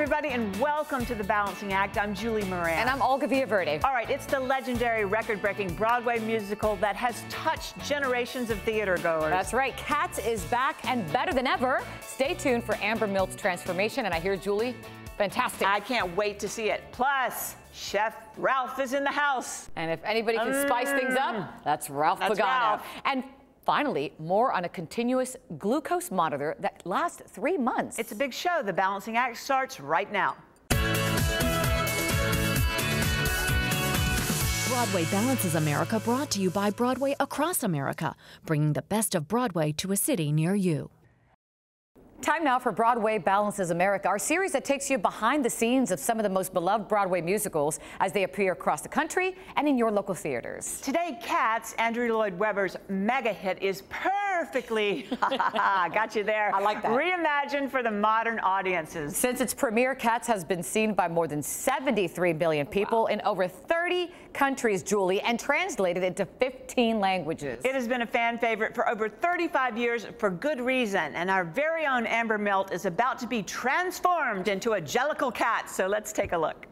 everybody, and welcome to The Balancing Act. I'm Julie Moran. And I'm Olga Villaverde. All right, it's the legendary, record-breaking Broadway musical that has touched generations of theater goers. That's right. Cats is back and better than ever. Stay tuned for Amber Milt's transformation. And I hear, Julie, fantastic. I can't wait to see it. Plus, Chef Ralph is in the house. And if anybody can spice things up, that's Ralph Pagano. Ralph. And finally, more on a continuous glucose monitor that lasts 3 months. It's a big show. The Balancing Act starts right now. Broadway Balances America, brought to you by Broadway across America, bringing the best of Broadway to a city near you. Time now for Broadway Balances America, our series that takes you behind the scenes of some of the most beloved Broadway musicals as they appear across the country and in your local theaters. Today, Cats, Andrew Lloyd Webber's mega hit, is perfectly, got you there, I like that, reimagined for the modern audiences. Since its premiere, Cats has been seen by more than 73 million people in over 30 countries, Julie, and translated into 15 languages. It has been a fan favorite for over 35 years for good reason, and our very own Amber Milt is about to be transformed into a jellicle cat, so let's take a look.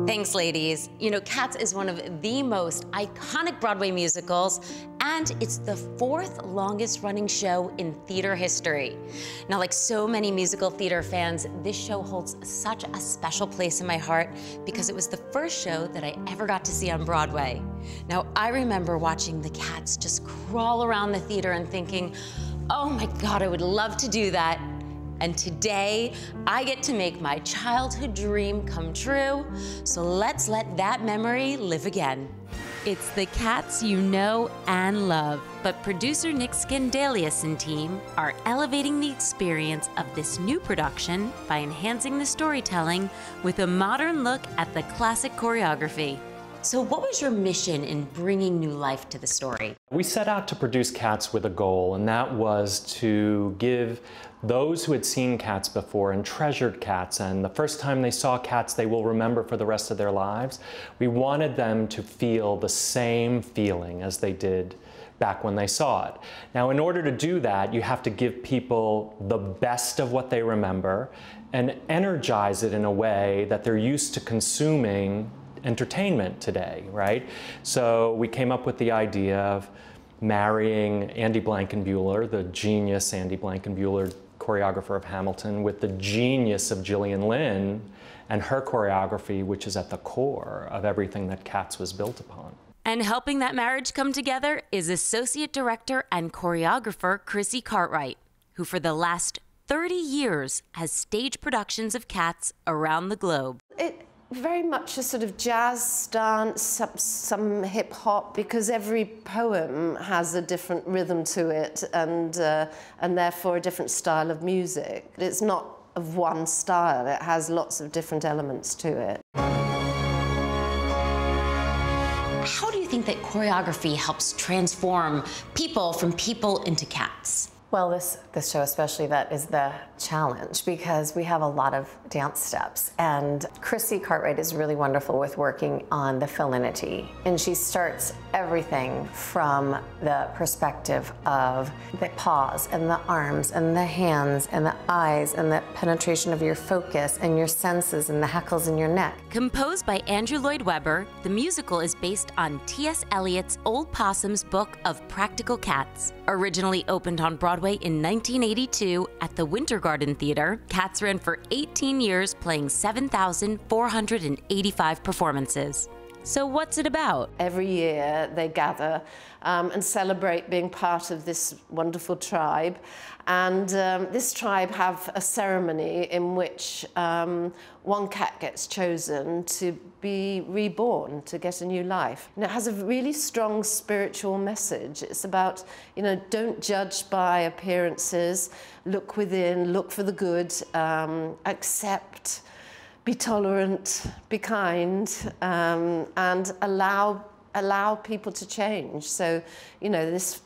Thanks, ladies. You know, Cats is one of the most iconic Broadway musicals, and it's the 4th longest running show in theater history. Now, like so many musical theater fans, this show holds such a special place in my heart because it was the first show that I ever got to see on Broadway. Now, I remember watching the cats just crawl around the theater and thinking, oh my God, I would love to do that. And today, I get to make my childhood dream come true. So let's let that memory live again. It's the Cats you know and love, but producer Nick Scandalius and team are elevating the experience of this new production by enhancing the storytelling with a modern look at the classic choreography. So what was your mission in bringing new life to the story? We set out to produce Cats with a goal, and that was to give those who had seen Cats before and treasured Cats, and the first time they saw Cats they will remember for the rest of their lives, we wanted them to feel the same feeling as they did back when they saw it. Now, in order to do that, you have to give people the best of what they remember and energize it in a way that they're used to consuming entertainment today, right? So we came up with the idea of marrying Andy Blankenbuehler, the genius Andy Blankenbuehler, choreographer of Hamilton, with the genius of Gillian Lynne and her choreography, which is at the core of everything that Cats was built upon. And helping that marriage come together is Associate Director and Choreographer Chrissy Cartwright, who for the last 30 years has staged productions of Cats around the globe. Very much a sort of jazz dance, some hip hop, because every poem has a different rhythm to it and therefore a different style of music. It's not of one style, it has lots of different elements to it. How do you think that choreography helps transform people from people into cats? Well, this show especially, that is the challenge because we have a lot of dance steps, and Chrissy Cartwright is really wonderful with working on the felinity, and she starts everything from the perspective of the paws and the arms and the hands and the eyes and the penetration of your focus and your senses and the hackles in your neck. Composed by Andrew Lloyd Webber, the musical is based on T.S. Eliot's Old Possum's book of Practical Cats. Originally opened on Broadway in 1982 at the Winter Garden Theater, Cats ran for 18 years, playing 7,485 performances. So what's it about? Every year they gather and celebrate being part of this wonderful tribe. And this tribe have a ceremony in which one cat gets chosen to be reborn, to get a new life. And it has a really strong spiritual message. It's about, you know, don't judge by appearances, look within, look for the good, accept, be tolerant, be kind, and allow people to change. So, you know, this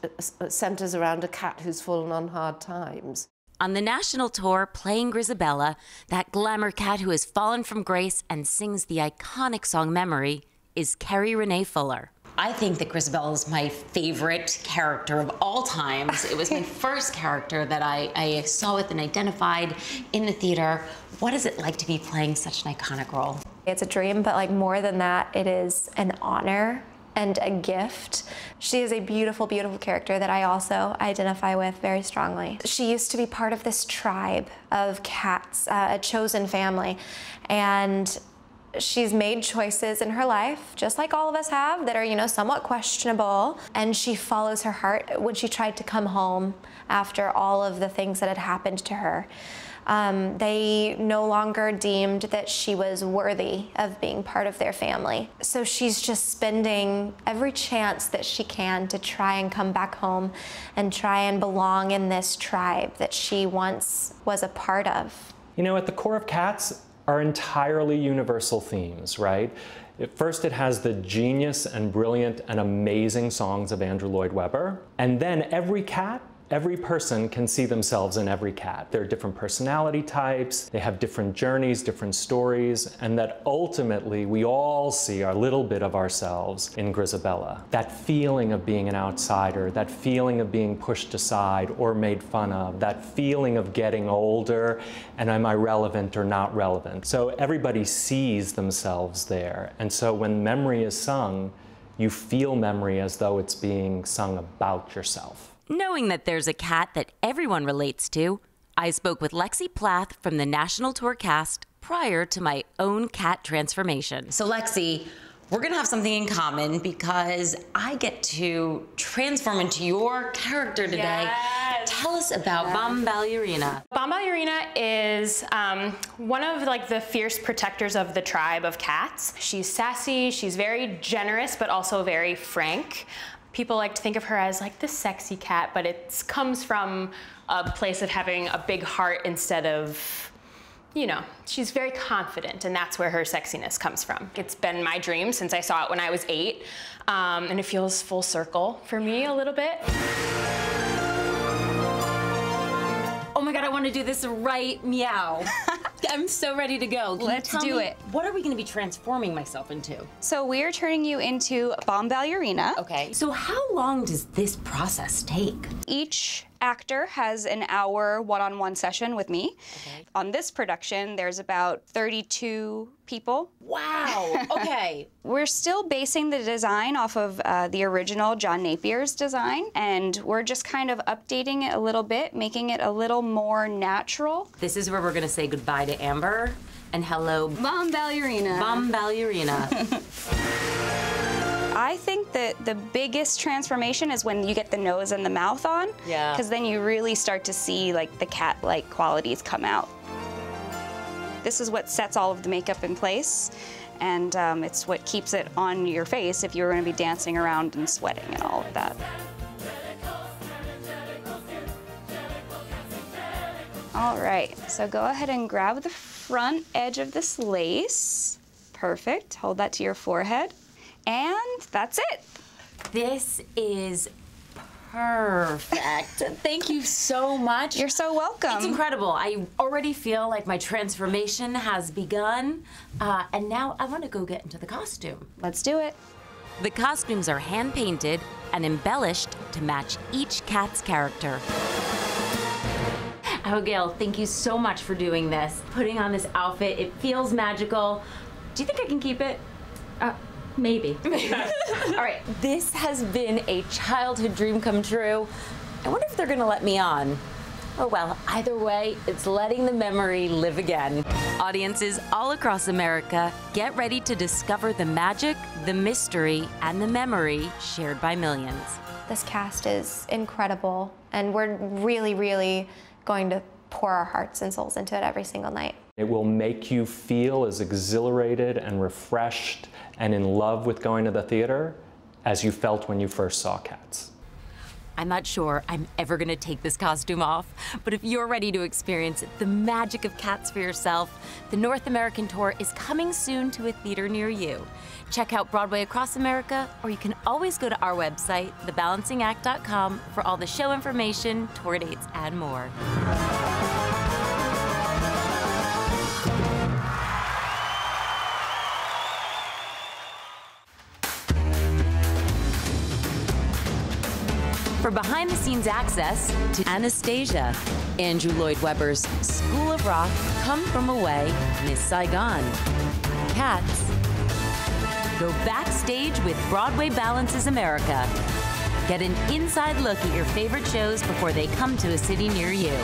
centers around a cat who's fallen on hard times. On the national tour, playing Grisabella, that glamour cat who has fallen from grace and sings the iconic song Memory, is Carrie Renee Fuller. I think that Grisabella is my favorite character of all times. It was my first character that I saw with and identified in the theater. What is it like to be playing such an iconic role? It's a dream, but like more than that, it is an honor and a gift. She is a beautiful, beautiful character that I also identify with very strongly. She used to be part of this tribe of cats, a chosen family, and she's made choices in her life, just like all of us have, that are, you know, somewhat questionable, and she follows her heart. When she tried to come home after all of the things that had happened to her, they no longer deemed that she was worthy of being part of their family. So she's just spending every chance that she can to try and come back home and try and belong in this tribe that she once was a part of. You know, at the core of Cats are entirely universal themes, right? First, it has the genius and brilliant and amazing songs of Andrew Lloyd Webber. And then every cat, every person can see themselves in every cat. There are different personality types, they have different journeys, different stories, and that ultimately we all see a little bit of ourselves in Grisabella. That feeling of being an outsider, that feeling of being pushed aside or made fun of, that feeling of getting older and am I relevant or not relevant. So everybody sees themselves there. And so when memory is sung, you feel memory as though it's being sung about yourself. Knowing that there's a cat that everyone relates to, I spoke with Lexi Plath from the national tour cast prior to my own cat transformation. So Lexi, we're gonna have something in common because I get to transform into your character today. Yes. Tell us about Bomb Ballerina. Bomb Ballerina is one of the fierce protectors of the tribe of cats. She's sassy, she's very generous, but also very frank. People like to think of her as like the sexy cat, but it comes from a place of having a big heart instead of, you know, she's very confident, and that's where her sexiness comes from. It's been my dream since I saw it when I was 8, and it feels full circle for me a little bit. Oh my God, I want to do this right meow. I'm so ready to go. Let's do it. What are we going to be transforming myself into? So we're turning you into Bomb Ballerina. Okay. So how long does this process take? Each actor has an hour one-on-one session with me. Okay. On this production, there's about 32 people. Wow, okay. We're still basing the design off of the original John Napier's design, and we're just kind of updating it a little bit, making it a little more natural. This is where we're gonna say goodbye to Amber, and hello, Bomb Ballerina. Bomb Ballerina. I think that the biggest transformation is when you get the nose and the mouth on. Yeah. Because then you really start to see like the cat-like qualities come out. This is what sets all of the makeup in place, and it's what keeps it on your face if you're going to be dancing around and sweating and all of that. All right, so go ahead and grab the front edge of this lace. Perfect. Hold that to your forehead. And that's it. This is perfect. Thank you so much. You're so welcome. It's incredible. I already feel like my transformation has begun. And now I want to go get into the costume. Let's do it. The costumes are hand-painted and embellished to match each cat's character. Abigail, thank you so much for doing this. Putting on this outfit, it feels magical. Do you think I can keep it? Maybe. All right, this has been a childhood dream come true. I wonder if they're gonna let me on. Oh well, either way, it's letting the memory live again. Audiences all across America, get ready to discover the magic, the mystery, and the memory shared by millions. This cast is incredible, and we're really, really going to pour our hearts and souls into it every single night. It will make you feel as exhilarated and refreshed and in love with going to the theater as you felt when you first saw Cats. I'm not sure I'm ever gonna take this costume off, but if you're ready to experience the magic of Cats for yourself, the North American tour is coming soon to a theater near you. Check out Broadway Across America, or you can always go to our website, thebalancingact.com, for all the show information, tour dates, and more. For behind-the-scenes access to Anastasia, Andrew Lloyd Webber's School of Rock, Come From Away, Miss Saigon, Cats, go backstage with Broadway Balances America. Get an inside look at your favorite shows before they come to a city near you.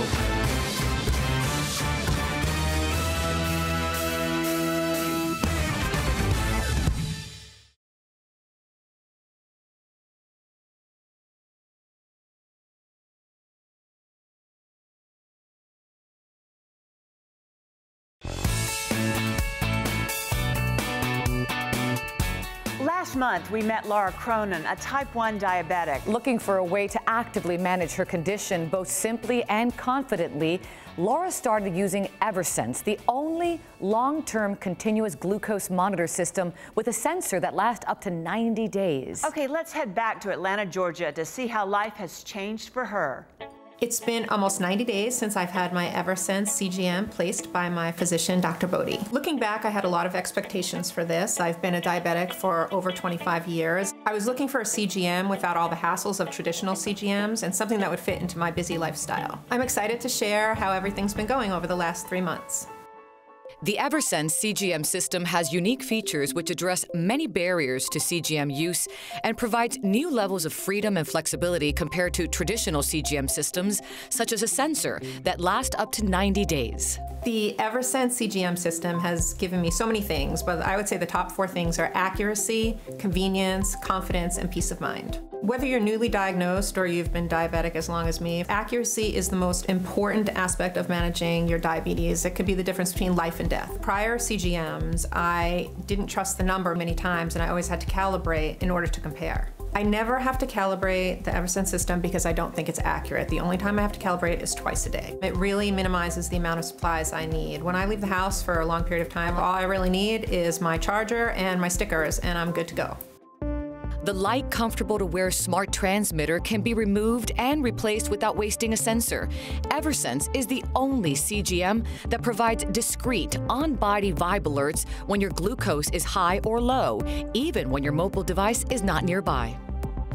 Last month, we met Laura Kronen, a type 1 diabetic. Looking for a way to actively manage her condition both simply and confidently, Laura started using Eversense, the only long-term continuous glucose monitor system with a sensor that lasts up to 90 days. Okay, let's head back to Atlanta, Georgia to see how life has changed for her. It's been almost 90 days since I've had my Eversense CGM placed by my physician, Dr. Bodie. Looking back, I had a lot of expectations for this. I've been a diabetic for over 25 years. I was looking for a CGM without all the hassles of traditional CGMs and something that would fit into my busy lifestyle. I'm excited to share how everything's been going over the last 3 months. The Eversense CGM system has unique features which address many barriers to CGM use and provides new levels of freedom and flexibility compared to traditional CGM systems, such as a sensor that lasts up to 90 days. The Eversense CGM system has given me so many things, but I would say the top 4 things are accuracy, convenience, confidence, and peace of mind. Whether you're newly diagnosed or you've been diabetic as long as me, accuracy is the most important aspect of managing your diabetes. It could be the difference between life and death. Prior CGMs, I didn't trust the number many times, and I always had to calibrate in order to compare. I never have to calibrate the Eversense system because I don't think it's accurate. The only time I have to calibrate is twice a day. It really minimizes the amount of supplies I need. When I leave the house for a long period of time, all I really need is my charger and my stickers, and I'm good to go. The light, comfortable-to-wear smart transmitter can be removed and replaced without wasting a sensor. Eversense is the only CGM that provides discrete, on-body vibe alerts when your glucose is high or low, even when your mobile device is not nearby.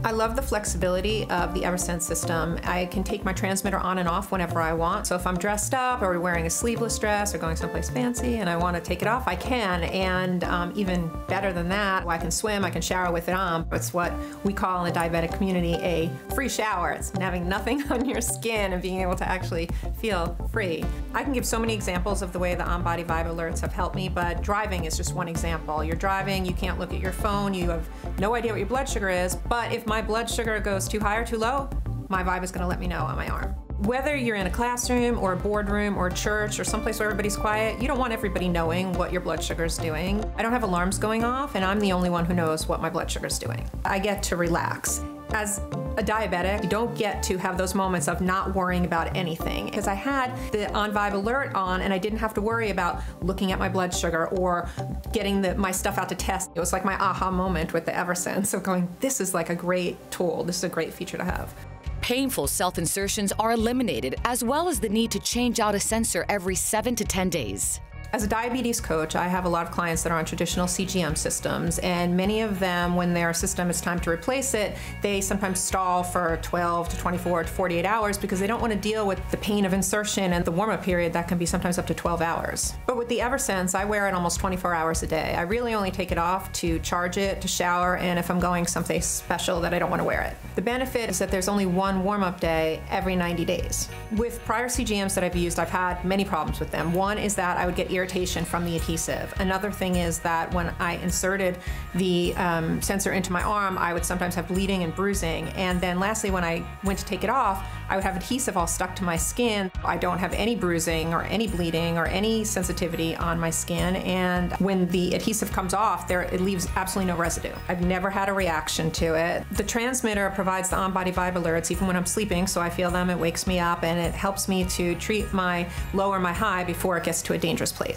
I love the flexibility of the Eversense system. I can take my transmitter on and off whenever I want. So if I'm dressed up or wearing a sleeveless dress or going someplace fancy and I want to take it off, I can. And even better than that, I can swim, I can shower with it on. It's what we call in the diabetic community a free shower. It's having nothing on your skin and being able to actually feel free. I can give so many examples of the way the on-body vibe alerts have helped me, but driving is just one example. You're driving, you can't look at your phone, you have no idea what your blood sugar is, but if my blood sugar goes too high or too low, my vibe is going to let me know on my arm. Whether you're in a classroom or a boardroom or a church or someplace where everybody's quiet, you don't want everybody knowing what your blood sugar is doing. I don't have alarms going off, and I'm the only one who knows what my blood sugar is doing. I get to relax. As a diabetic, you don't get to have those moments of not worrying about anything. Because I had the on-vibe alert on and I didn't have to worry about looking at my blood sugar or getting my stuff out to test. It was like my aha moment with the Eversense of going, this is like a great tool. This is a great feature to have. Painful self-insertions are eliminated, as well as the need to change out a sensor every 7 to 10 days. As a diabetes coach, I have a lot of clients that are on traditional CGM systems, and many of them, when their system is time to replace it, they sometimes stall for 12 to 24 to 48 hours because they don't want to deal with the pain of insertion and the warm-up period that can be sometimes up to 12 hours. But with the Eversense, I wear it almost 24 hours a day. I really only take it off to charge it, to shower, and if I'm going someplace special that I don't want to wear it. The benefit is that there's only one warm-up day every 90 days. With prior CGMs that I've used, I've had many problems with them. One is that I would get irritation from the adhesive. Another thing is that when I inserted the sensor into my arm, I would sometimes have bleeding and bruising. And then lastly, when I went to take it off, I would have adhesive all stuck to my skin. I don't have any bruising or any bleeding or any sensitivity on my skin. And when the adhesive comes off, it leaves absolutely no residue. I've never had a reaction to it. The transmitter provides the on-body vibe alerts even when I'm sleeping, so I feel them, it wakes me up, and it helps me to treat my low or my high before it gets to a dangerous place.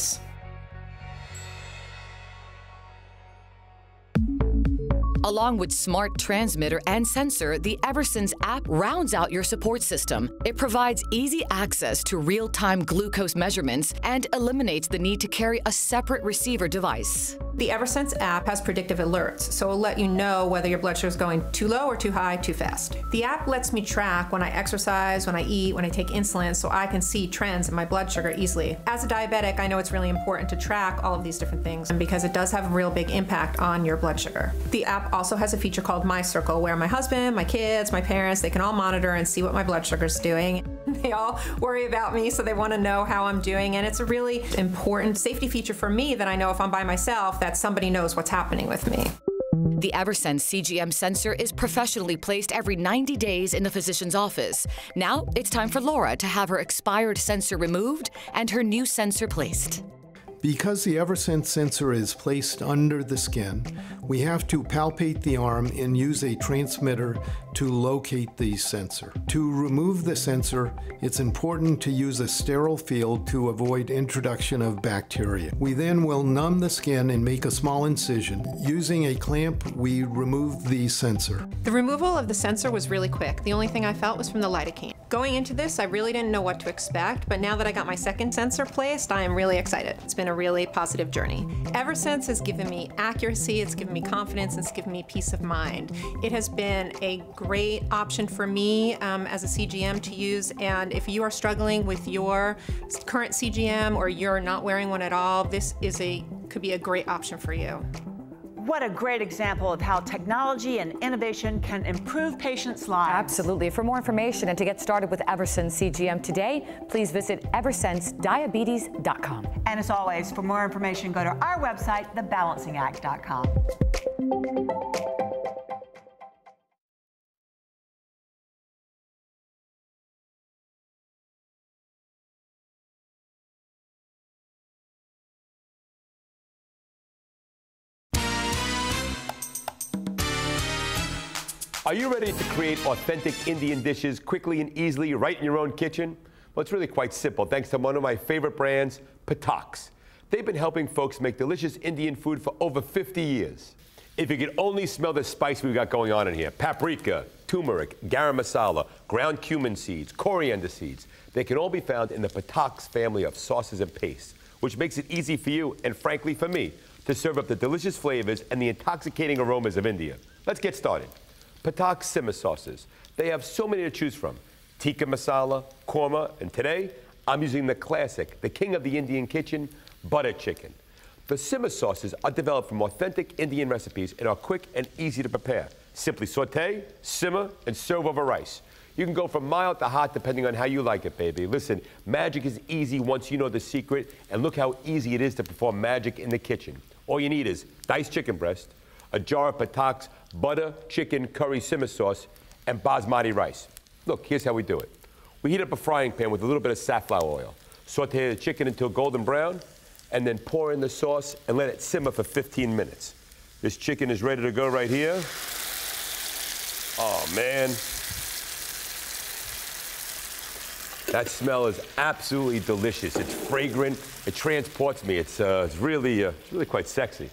Along with smart transmitter and sensor, the Eversense app rounds out your support system. It provides easy access to real-time glucose measurements and eliminates the need to carry a separate receiver device. The Eversense app has predictive alerts, so it'll let you know whether your blood sugar is going too low or too high, too fast. The app lets me track when I exercise, when I eat, when I take insulin, so I can see trends in my blood sugar easily. As a diabetic, I know it's really important to track all of these different things because it does have a real big impact on your blood sugar. The app also has a feature called My Circle, where my husband, my kids, my parents, they can all monitor and see what my blood sugar is doing. They all worry about me, so they want to know how I'm doing, and it's a really important safety feature for me that I know if I'm by myself that somebody knows what's happening with me. The Eversense CGM sensor is professionally placed every 90 days in the physician's office. Now it's time for Laura to have her expired sensor removed and her new sensor placed. Because the Eversense sensor is placed under the skin, we have to palpate the arm and use a transmitter to locate the sensor. To remove the sensor, it's important to use a sterile field to avoid introduction of bacteria. We then will numb the skin and make a small incision. Using a clamp, we remove the sensor. The removal of the sensor was really quick. The only thing I felt was from the lidocaine. Going into this, I really didn't know what to expect, but now that I got my second sensor placed, I am really excited. It's been a really positive journey. Eversense has given me accuracy, it's given me confidence, it's given me peace of mind. It has been a great option for me as a CGM to use, and if you are struggling with your current CGM or you're not wearing one at all, this could be a great option for you. What a great example of how technology and innovation can improve patients' lives. Absolutely. For more information and to get started with Eversense CGM today, please visit eversensediabetes.com. And as always, for more information, go to our website, thebalancingact.com. Are you ready to create authentic Indian dishes quickly and easily right in your own kitchen? Well, it's really quite simple, thanks to one of my favorite brands, Patak. They've been helping folks make delicious Indian food for over 50 years. If you could only smell the spice we've got going on in here, paprika, turmeric, garam masala, ground cumin seeds, coriander seeds, they can all be found in the Patak's family of sauces and pastes, which makes it easy for you, and frankly for me, to serve up the delicious flavors and the intoxicating aromas of India. Let's get started. Patak simmer sauces. They have so many to choose from. Tikka masala, korma, and today, I'm using the classic, the king of the Indian kitchen, butter chicken. The simmer sauces are developed from authentic Indian recipes and are quick and easy to prepare. Simply saute, simmer, and serve over rice. You can go from mild to hot depending on how you like it, baby. Listen, magic is easy once you know the secret, and look how easy it is to perform magic in the kitchen. All you need is diced chicken breast, a jar of Patak's butter chicken curry simmer sauce, and basmati rice. Look, here's how we do it. We heat up a frying pan with a little bit of safflower oil. Saute the chicken until golden brown, and then pour in the sauce and let it simmer for 15 minutes. This chicken is ready to go right here. Oh, man. That smell is absolutely delicious. It's fragrant. It transports me. It's really quite sexy.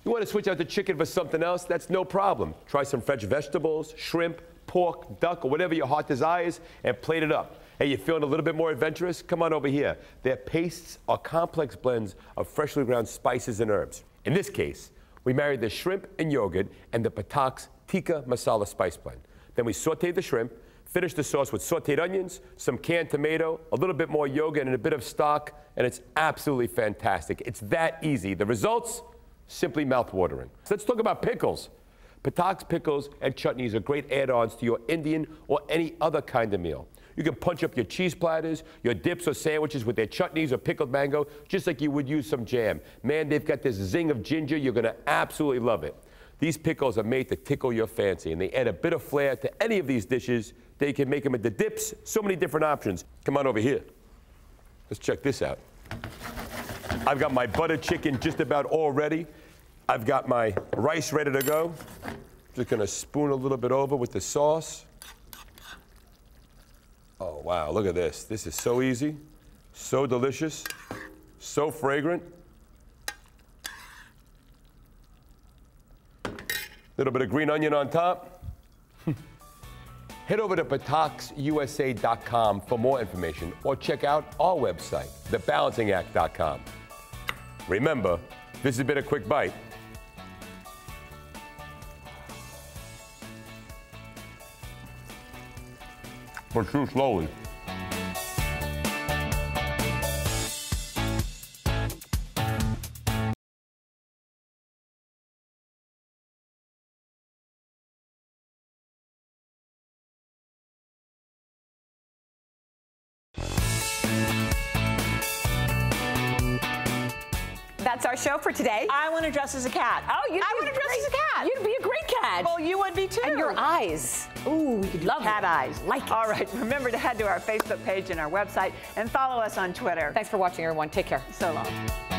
You want to switch out the chicken for something else? That's no problem. Try some fresh vegetables, shrimp, pork, duck, or whatever your heart desires, and plate it up. Hey, you feeling a little bit more adventurous? Come on over here. Their pastes are complex blends of freshly ground spices and herbs. In this case, we married the shrimp and yogurt and the Patak's Tikka masala spice blend. Then we sauteed the shrimp, finished the sauce with sauteed onions, some canned tomato, a little bit more yogurt, and a bit of stock, and it's absolutely fantastic. It's that easy. The results? Simply mouth-watering. So let's talk about pickles. Patak's pickles and chutneys are great add-ons to your Indian or any other kind of meal. You can punch up your cheese platters, your dips or sandwiches with their chutneys or pickled mango, just like you would use some jam. Man, they've got this zing of ginger. You're going to absolutely love it. These pickles are made to tickle your fancy, and they add a bit of flair to any of these dishes. They can make them into dips, so many different options. Come on over here. Let's check this out. I've got my butter chicken just about all ready. I've got my rice ready to go. Just gonna spoon a little bit over with the sauce. Oh, wow, look at this. This is so easy, so delicious, so fragrant. Little bit of green onion on top. Head over to pataksusa.com for more information, or check out our website, thebalancingact.com. Remember, this has been a quick bite. but chew slowly. That's our show for today. I want to dress as a cat. Oh, I want to dress as a cat. You'd be a great cat. Well, you would be too. And your eyes. Ooh, we could love cat eyes. Like it. All right, remember to head to our Facebook page and our website and follow us on Twitter. Thanks for watching, everyone. Take care. So long.